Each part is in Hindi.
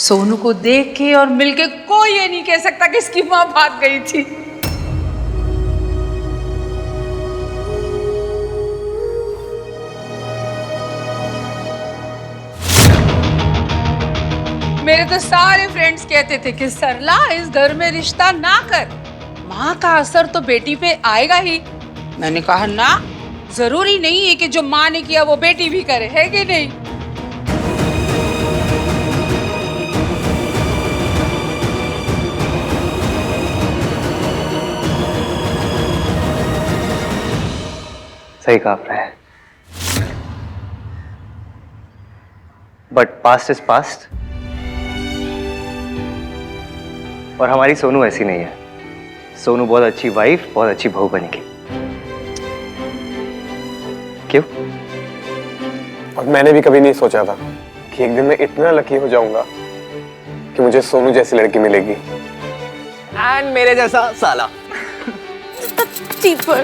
सोनू को देख के और मिलके कोई ये नहीं कह सकता कि इसकी मां भाग गई थी। मेरे तो सारे फ्रेंड्स कहते थे कि सरला इस घर में रिश्ता ना कर, माँ का असर तो बेटी पे आएगा ही। मैंने कहा ना, जरूरी नहीं है कि जो माँ ने किया वो बेटी भी करे, है कि नहीं? सही कहा आपने, बट पास्ट इज पास्ट और हमारी सोनू ऐसी नहीं है। सोनू बहुत अच्छी वाइफ, बहुत अच्छी बहू बनेगी। क्यों? और मैंने भी कभी नहीं सोचा था कि एक दिन मैं इतना लकी हो जाऊंगा कि मुझे सोनू जैसी लड़की मिलेगी एंड मेरे जैसा साला। Cheaper.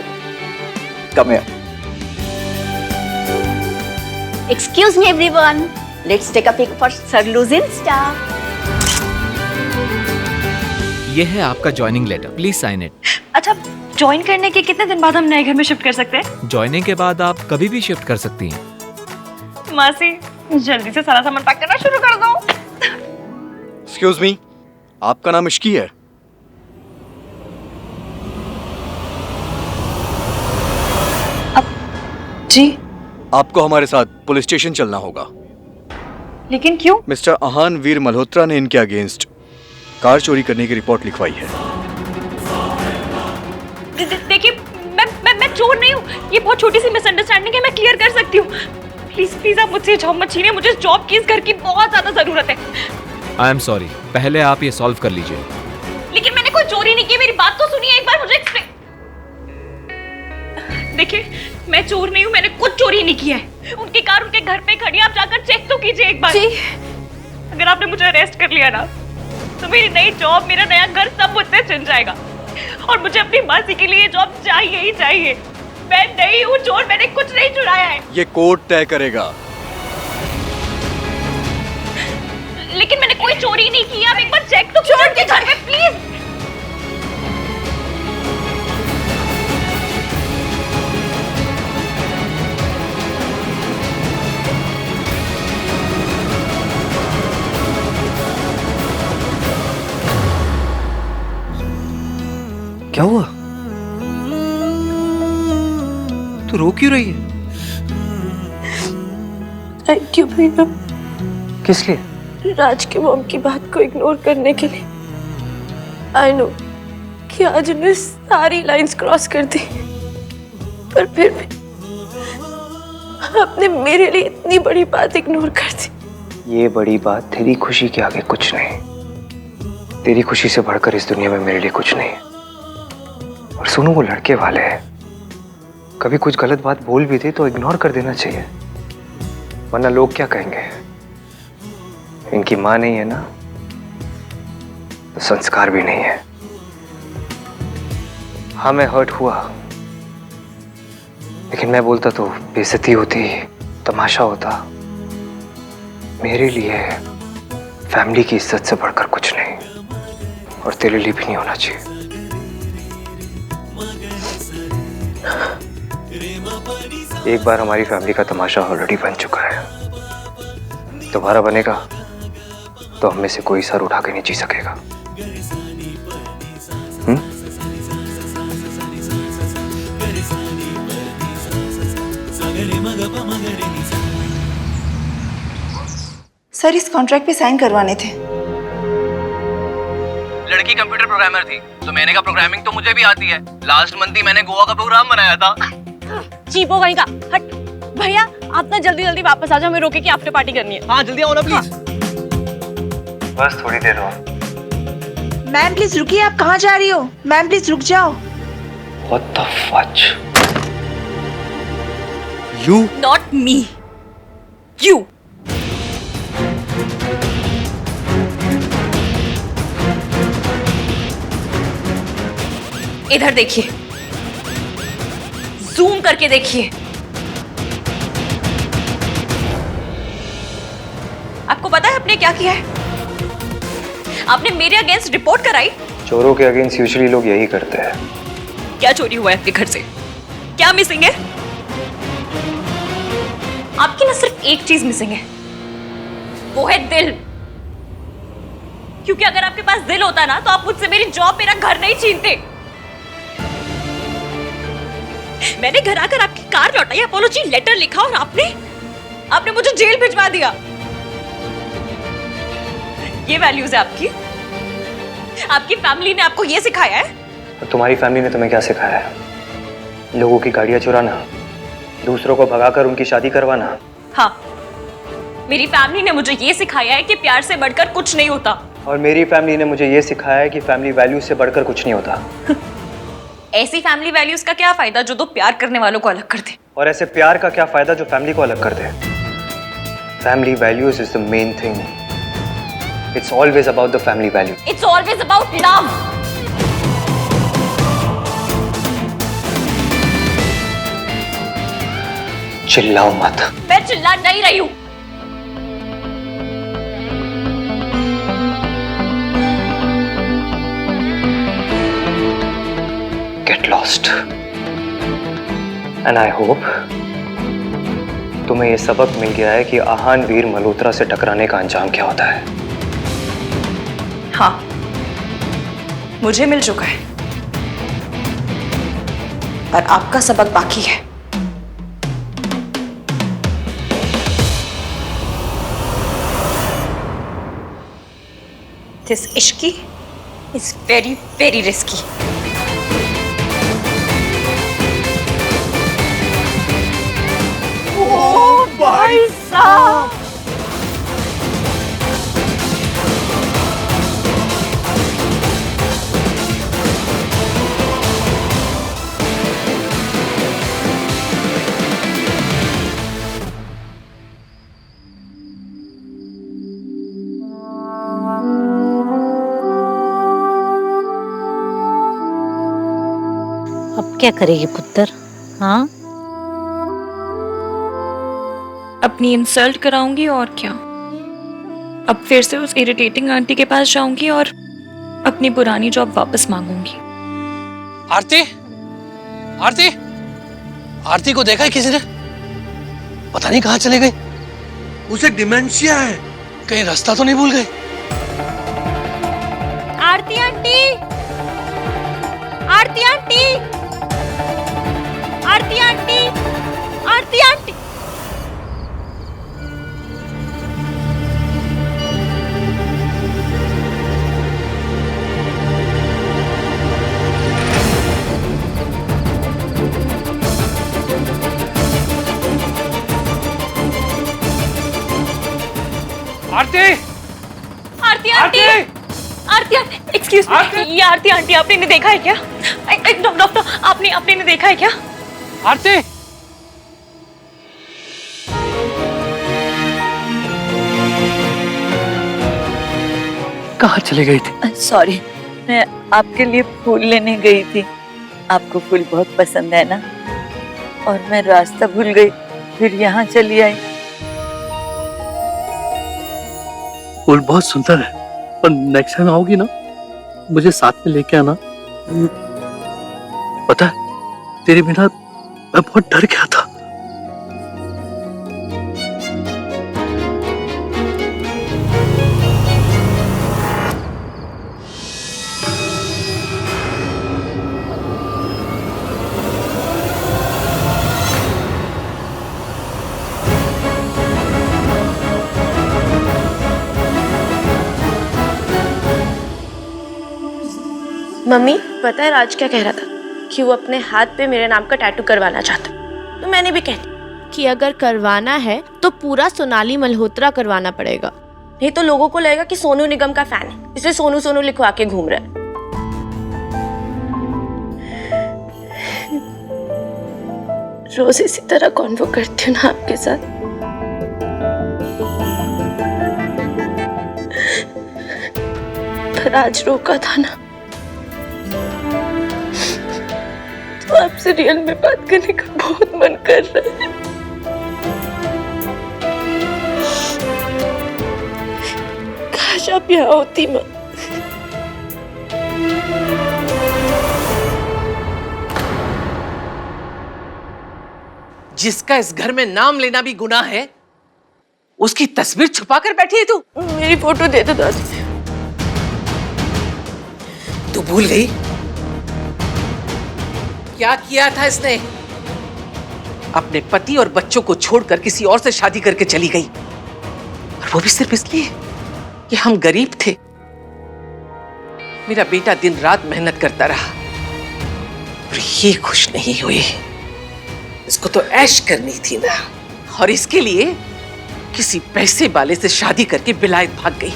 Come here. Excuse me everyone. Let's take a pic for Sarlu's Insta. ये है आपका joining letter, please sign it. अच्छा, ज्वाइन करने के कितने दिन बाद हम नए घर में शिफ्ट कर सकते हैं? ज्वाइनिंग के बाद आप कभी भी शिफ्ट कर सकती हैं। मासी, जल्दी से सारा सामान पैक करना शुरू कर दो। एक्सक्यूज मी, आपका नाम इश्की है? जी, आपको हमारे साथ पुलिस स्टेशन चलना होगा। लेकिन क्यों? मिस्टर आहान वीर मल्होत्रा ने इनके अगेंस्ट कार चोरी करने की रिपोर्ट लिखवाई है। देखिए, मैं चोर नहीं हूँ। ये बहुत छोटी सी मिसअंडरस्टैंडिंग है, मैं क्लियर कर सकती हूँ। प्लीज प्लीज आप मुझसे जॉब मत छीनिए, मुझे इस जॉब की इस घर की बहुत ज्यादा जरूरत है। आई एम सॉरी, पहले आप ये सॉल्व कर लीजिए। लेकिन मैंने कोई चोरी नहीं की, मेरी बात तो सुनिए एक बार, मुझे एक्सप्लेन। देखिए, मैं चोर नहीं हूँ, मैंने कुछ चोरी नहीं किया है। उनकी कार उनके घर पे खड़ी है, आप जाकर चेक तो कीजिए एक बार। जी। अगर आपने मुझे अरेस्ट कर लिया ना, तो मेरी नई जॉब, मेरा नया घर सब मुझसे छिन जाएगा। और मुझे अपनी मासी के लिए जॉब चाहिए ही चाहिए। मैं नहीं हूँ चोर, मैंने कुछ नहीं चुराया है। ये कोर्ट तय करेगा। लेकिन मैंने कोई चोरी नहीं की, आप एक बार चेक तो कीजिए उनके घर में प्लीज। क्या हुआ? तू रो क्यों रही है? थैंक यू भैया, किस लिए? राज के मॉम की बात को इग्नोर करने के लिए। आई नो कि आज उन्हें सारी लाइंस क्रॉस कर दी, पर फिर भी आपने मेरे लिए इतनी बड़ी बात इग्नोर कर दी। ये बड़ी बात तेरी खुशी के आगे कुछ नहीं। तेरी खुशी से बढ़कर इस दुनिया में मेरे लिए कुछ नहीं। और सोनू, वो लड़के वाले हैं, कभी कुछ गलत बात बोल भी दे तो इग्नोर कर देना चाहिए, वरना लोग क्या कहेंगे। इनकी मां नहीं है ना, तो संस्कार भी नहीं है। हाँ, मैं हर्ट हुआ, लेकिन मैं बोलता तो बेइज्जती होती, तमाशा होता। मेरे लिए फैमिली की इज्जत से बढ़कर कुछ नहीं, और तेरे लिए भी नहीं होना चाहिए। एक बार हमारी फैमिली का तमाशा ऑलरेडी बन चुका है, दोबारा बनेगा तो हम में से कोई सर उठा के नहीं जी सकेगा। सर, इस कॉन्ट्रैक्ट पे साइन करवाने थे। लड़की कंप्यूटर प्रोग्रामर थी, तो मैंने कहा प्रोग्रामिंग तो मुझे भी आती है। लास्ट मंथ ही मैंने गोवा का प्रोग्राम बनाया था। चीपो वहीं का हट। भैया, आप ना जल्दी जल्दी वापस आ जाओ, हमें रोके की आफ्टर पार्टी करनी है। हाँ, जल्दी आओ ना प्लीज। बस थोड़ी देर और। मैम प्लीज रुकिए, आप कहाँ जा रही हो? मैम प्लीज रुक जाओ। What the fudge? You? Not me, you. इधर देखिए, जूम करके देखिए। आपको पता है आपने क्या किया है? आपने मेरे अगेंस्ट रिपोर्ट कराई? चोरों के अगेंस्ट यूजुअली लोग यही करते हैं। क्या चोरी हुआ है आपके घर से? क्या मिसिंग है? आपकी ना सिर्फ एक चीज मिसिंग है, वो है दिल। क्योंकि अगर आपके पास दिल होता ना तो आप मुझसे मेरी जॉब, मेरा घर नहीं छीनते। मैंने घर आकर आपकी कार लौटाई, अपॉलॉजी लेटर लिखा और आपने मुझे जेल भिजवा दिया। ये वैल्यूज है आपकी? आपकी फैमिली ने आपको ये सिखाया है? और तुम्हारी फैमिली ने तुम्हें क्या सिखाया है? लोगों की गाड़ियां चुराना, दूसरों को भगाकर उनकी शादी करवाना। हाँ, मेरी फैमिली ने मुझे ये सिखाया है कि प्यार से बढ़कर कुछ नहीं होता। और मेरी फैमिली ने मुझे ये सिखाया है कि फैमिली वैल्यूज से बढ़कर कुछ नहीं होता। ऐसी फैमिली वैल्यूज का क्या फायदा जो दो प्यार करने वालों को अलग कर दे? और ऐसे प्यार का क्या फायदा जो फैमिली को अलग कर दे? Family values is the main thing. It's always about the family value. It's always about love. चिल्लाओ मत। मैं चिल्ला नहीं रही हूं। Get lost. And I hope तुम्हें ये सबक मिल गया है कि आहान वीर मल्होत्रा से टकराने का अंजाम क्या होता है। हाँ, मुझे मिल चुका है, पर आपका सबक बाकी है। This ishki is very, very risky. Oh, भाई साहब! अब क्या करेगी पुत्र? हाँ, अपनी इंसल्ट कराऊंगी और क्या। अब फिर से उस इरिटेटिंग आंटी के पास जाऊंगी और अपनी पुरानी जॉब वापस मांगूंगी। आरती, आरती, आरती को देखा है किसी ने? पता नहीं कहाँ चले गई। उसे डिमेंशिया है, कहीं रास्ता तो नहीं भूल गई। आरती आंटी, आरती आंटी, आरती आंटी, आरती आंटी। आरती, आरती आंटी, आरती आंटी, एक्सक्यूज मी, ये आरती आंटी आपने इन्हें देखा है क्या? डॉक्टर, आपने इन्हें देखा है क्या? आरती, कहाँ चली गई थी? सॉरी, मैं आपके लिए फूल लेने गई थी। आपको फूल बहुत पसंद है ना, और मैं रास्ता भूल गई, फिर यहाँ चली आई। फूल बहुत सुंदर है, पर नेक्स्ट टाइम आओगी ना, मुझे साथ में लेके आना। पता है, तेरे बिना मैं बहुत डर गया था। मम्मी, पता है राज क्या कह रहा था? कि वो अपने हाथ पे मेरे नाम का टैटू करवाना चाहता। तो मैंने भी कह दिया कि अगर करवाना है तो पूरा सोनाली मल्होत्रा करवाना पड़ेगा, नहीं तो लोगों को लगेगा कि सोनू निगम का फैन है, इसलिए सोनू सोनू लिखवा के घूम रहा है। रोज इसी तरह कॉन्वो करती हूँ ना आपके साथ। पर आज रोका था ना, तो आपसे रियल में बात करने का बहुत मन कर रहा है। काश आप यहाँ होती माँ। जिसका इस घर में नाम लेना भी गुनाह है, उसकी तस्वीर छुपा कर बैठी है तू। मेरी फोटो दे दो दादी। तू भूल गई क्या किया था इसने? अपने पति और बच्चों को छोड़कर किसी और से शादी करके चली गई, और वो भी सिर्फ इसलिए कि हम गरीब थे। मेरा बेटा दिन रात मेहनत करता रहा और ये खुश नहीं हुई। इसको तो ऐश करनी थी ना, और इसके लिए किसी पैसे वाले से शादी करके विलायत भाग गई,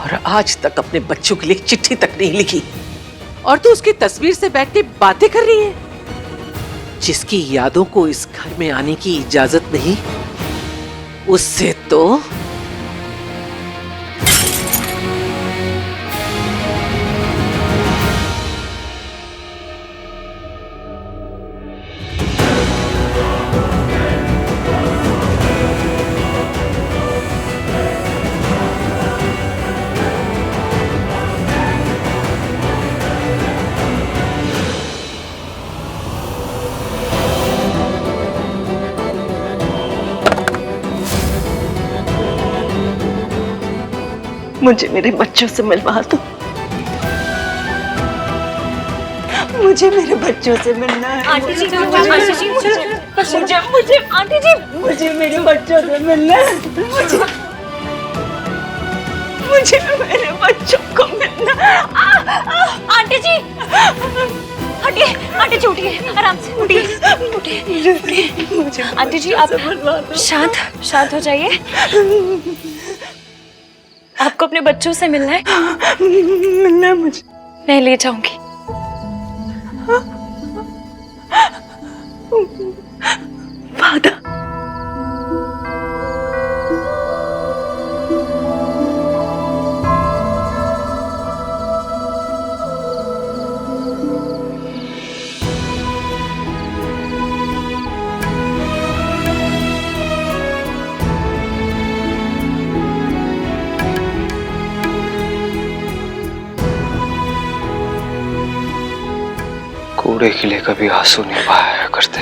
और आज तक अपने बच्चों के लिए एक चिट्ठी तक नहीं लिखी। और तू उसकी तस्वीर से बैठ के बातें कर रही है, जिसकी यादों को इस घर में आने की इजाजत नहीं, उससे तो मुझे मेरे बच्चों से मिलवा दो। मुझे मेरे बच्चों से मिलना है। आंटी जी, मुझे आंटी जी, आंटी जी, मुझे मेरे बच्चों से मिलना है। मुझे मेरे बच्चों को मिलना। आंटी जी, हटिए, आंटी जी उठिए, आराम से उठिए। आंटी जी आप शांत हो जाइए। आपको अपने बच्चों से मिलना है? मिलना है मुझे। मैं ले जाऊंगी। वादा। कूड़े के लिए कभी आंसू नहीं बहाया करते।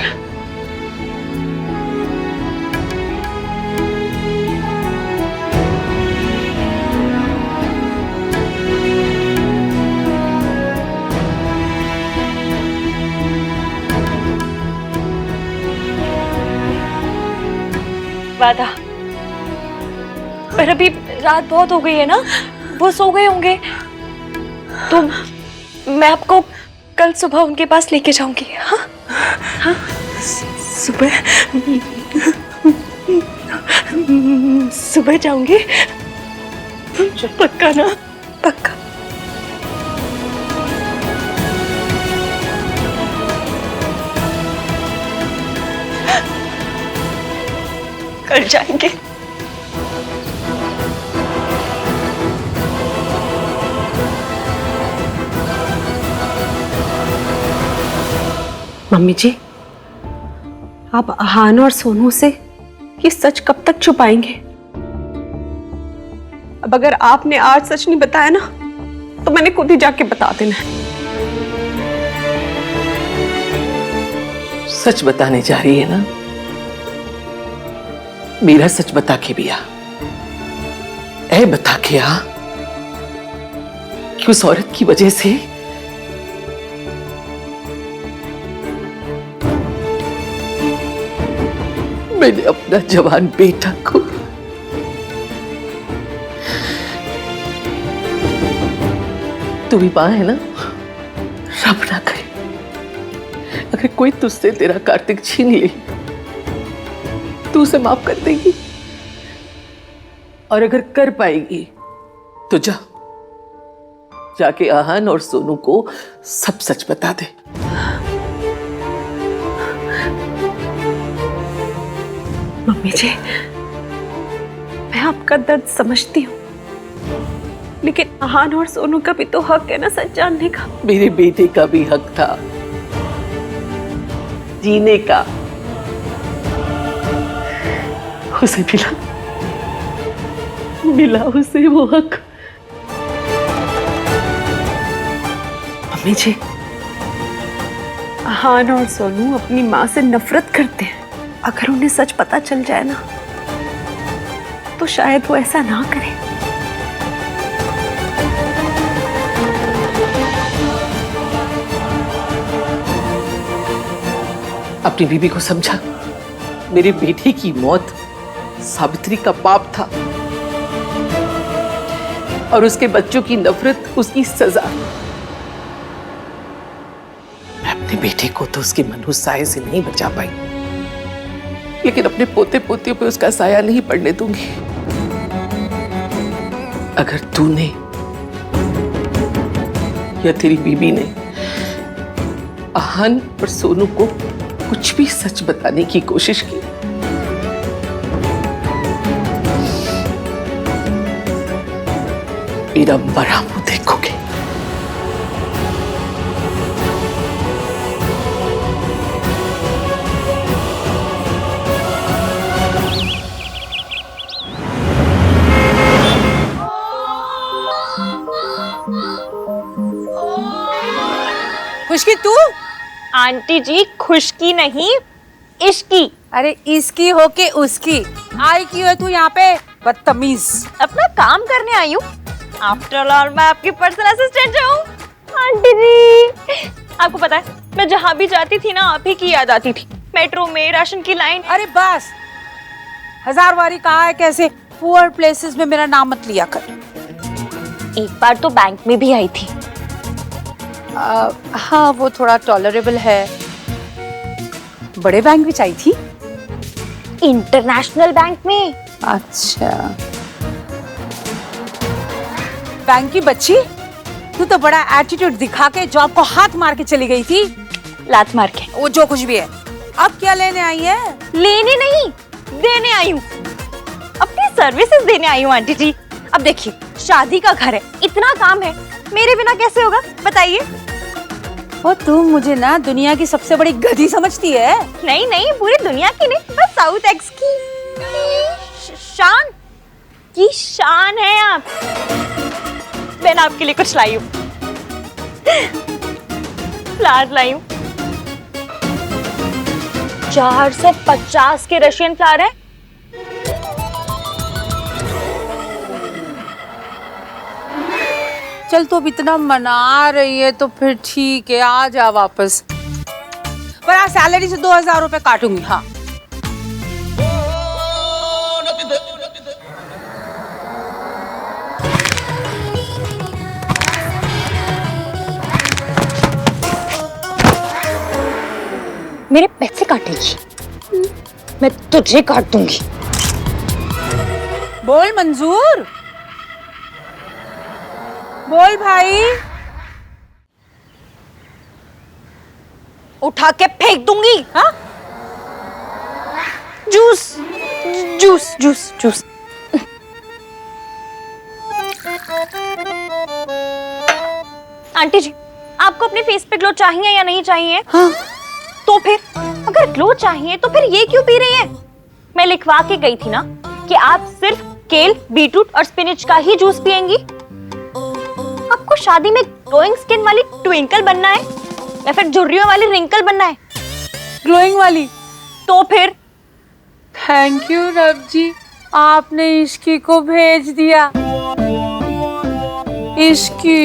वादा, पर अभी रात बहुत हो गई है ना, वो सो गए होंगे, तो मैं आपको कल सुबह उनके पास लेके जाऊंगी। हाँ हाँ, सुबह जाऊंगी, पक्का ना? पक्का। कल जाएंगे। मम्मी जी, आप आहान और सोनू से ये सच कब तक छुपाएंगे? अब अगर आपने आज सच नहीं बताया ना, तो मैंने खुद ही जाके बता देना है। सच बताने जा रही है ना? मेरा सच बता के भी आ, ऐ बता के आ कि उस औरत की वजह से मैंने अपना जवान बेटा को तू भी मां है ना, रब ना करे अगर कोई तुझसे तेरा कार्तिक छीन ले, तू उसे माफ कर देगी, और अगर कर पाएगी तो जाके आहान और सोनू को सब सच बता दे। मम्मी जी, मैं आपका दर्द समझती हूँ, लेकिन आहान और सोनू का भी तो हक है ना सच जानने का। मेरे बेटे का भी हक था जीने का, उसे मिला उसे वो हक। मम्मी जी, आहान और सोनू अपनी माँ से नफरत करते हैं, अगर उन्हें सच पता चल जाए ना तो शायद वो ऐसा ना करे। अपनी बीबी को समझा, मेरी बेटी की मौत सावित्री का पाप था और उसके बच्चों की नफरत उसकी सजा। मैं अपने बेटे को तो उसके मनहूस साये से नहीं बचा पाई, लेकिन अपने पोते पोतियों पे उसका साया नहीं पड़ने दूंगी। अगर तूने या तेरी बीबी ने आहन और सोनू को कुछ भी सच बताने की कोशिश की, मेरा बड़ा मुंह देखोगे। खुशकी तू? आंटी जी खुशकी नहीं, इश्की। अरे इसकी हो के उसकी आई क्यों है तू यहाँ पे? बदतमीज। अपना काम करने आई हूँ। आफ्टर ऑल मैं आपकी पर्सनल असिस्टेंट हूँ। आंटी जी आपको पता है मैं जहाँ भी जाती थी ना आप ही की याद आती थी। मेट्रो में, राशन की लाइन। अरे बस, 1000 बारी कहा है कैसे पुअर प्लेसेस में मेरा नाम मत लिया कर। एक बार तो बैंक में भी आई थी। हाँ वो थोड़ा टॉलरेबल है। बड़े बैंक में आई थी? इंटरनेशनल बैंक में। अच्छा, बैंक की बच्ची, तू तो बड़ा एटीट्यूड दिखा के जॉब को हाथ मार के चली गई थी। लात मार के। वो जो कुछ भी है, अब क्या लेने आई है? लेने नहीं, देने आई हूँ। अपनी सर्विसेज देने आई हूँ आंटी जी। अब देखिए शादी का घर है, इतना काम है, मेरे बिना कैसे होगा बताइए? वो तुम मुझे ना दुनिया की सबसे बड़ी गधी समझती है? नहीं नहीं, पूरी दुनिया की नहीं, बस साउथ एक्स की शान है आप। मैंने आपके लिए कुछ लाई हूँ, फ्लावर लाई हूँ। 450 के रशियन फ्लावर है। चल तो अब इतना मना रही है तो फिर ठीक है, आ जा वापस। पर आज सैलरी से 2000 रुपए काटूंगी। हाँ मेरे पैसे काटेगी? मैं तुझे काट दूंगी। बोल मंजूर, बोल भाई। उठा के फेंक दूंगी। हाँ? Juice juice juice juice. Aunty ji आपको अपने फेस पे ग्लो चाहिए या नहीं चाहिए? हाँ। तो फिर अगर ग्लो चाहिए तो फिर ये क्यों पी रही है? मैं लिखवा के गई थी ना कि आप सिर्फ केल, बीटरूट और स्पिनच का ही जूस पिएंगी। आपको शादी में ग्लोइंग स्किन वाली ट्विंकल बनना है या फिर झुर्रियों वाली रिंकल बनना है? ग्लोइंग वाली। तो फिर थैंक यू रब जी, आपने इश्की को भेज दिया। इश्की,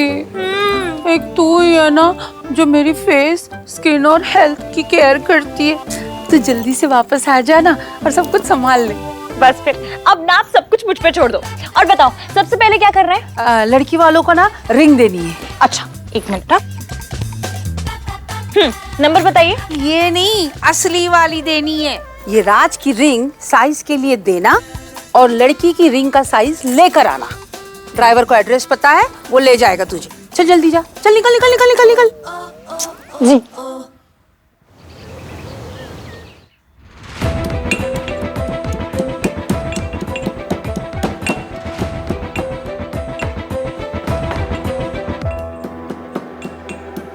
एक तू ही है ना जो मेरी फेस, स्किन और हेल्थ की केयर करती है। तो जल्दी से वापस आ जाना और सब कुछ संभाल ले। बस फिर अब ना आप सब कुछ मुझ पे छोड़ दो और बताओ सबसे पहले क्या कर रहे हैं? लड़की वालों को ना रिंग देनी है। अच्छा एक मिनट। नंबर बताइए। ये नहीं, असली वाली देनी है। ये राज की रिंग साइज के लिए देना और लड़की की रिंग का साइज लेकर आना। ड्राइवर को एड्रेस पता है, वो ले जाएगा तुझे। चल जल्दी जा, चल निकल निकल निकल निकल निकल। जी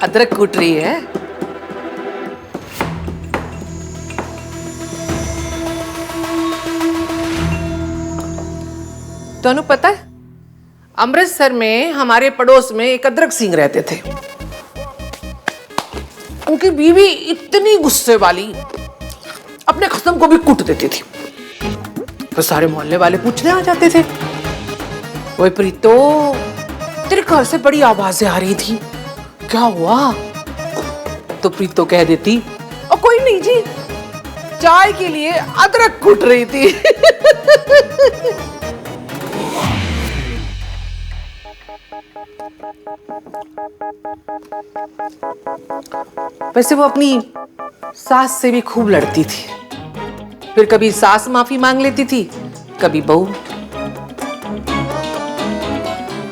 अदरक कूट रही है। तनु पता है अमृतसर में हमारे पड़ोस में एक अदरक सिंह रहते थे। उनकी बीवी इतनी गुस्से वाली, अपने खसम को भी कूट देती थी। तो सारे मोहल्ले वाले पूछने आ जाते थे, ओए प्रीतो, तेरे घर से बड़ी आवाजें आ रही थी, क्या हुआ? तो प्रीतो कह देती, और कोई नहीं जी, चाय के लिए अदरक कूट रही थी। वैसे वो अपनी सास से भी खूब लड़ती थी, फिर कभी सास माफी मांग लेती थी, कभी बहू।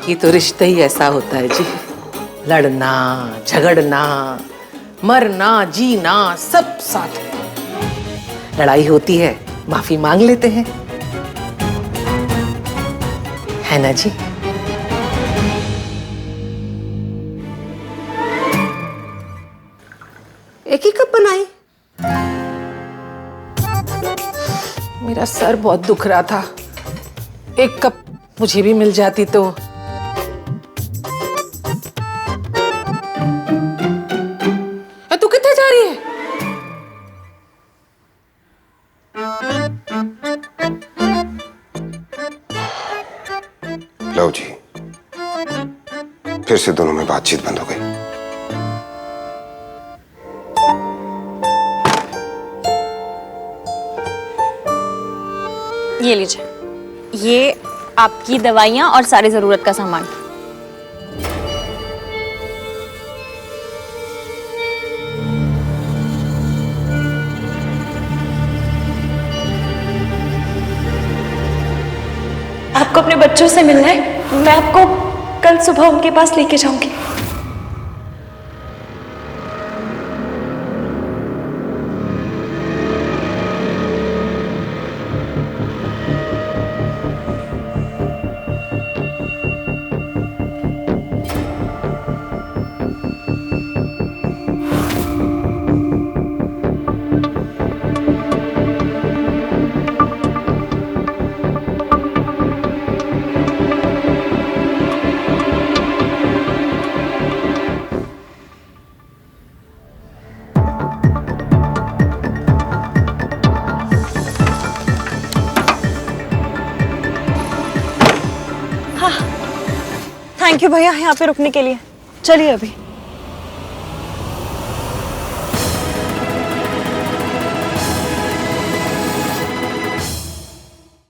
ये तो रिश्ता ही ऐसा होता है जी, लड़ना झगड़ना मरना जीना सब साथ में। लड़ाई होती है, माफी मांग लेते हैं, है ना जी? एक ही कप बनाई? मेरा सर बहुत दुख रहा था, एक कप मुझे भी मिल जाती तो। तू कितने जा रही है? लो जी, फिर से दोनों में बातचीत बंद हो गई। ये लीजिए, ये आपकी दवाइयाँ और सारी जरूरत का सामान। आपको अपने बच्चों से मिलना है, मैं आपको कल सुबह उनके पास लेके जाऊंगी। थैंक यू भैया यहाँ पे रुकने के लिए। चलिए अभी।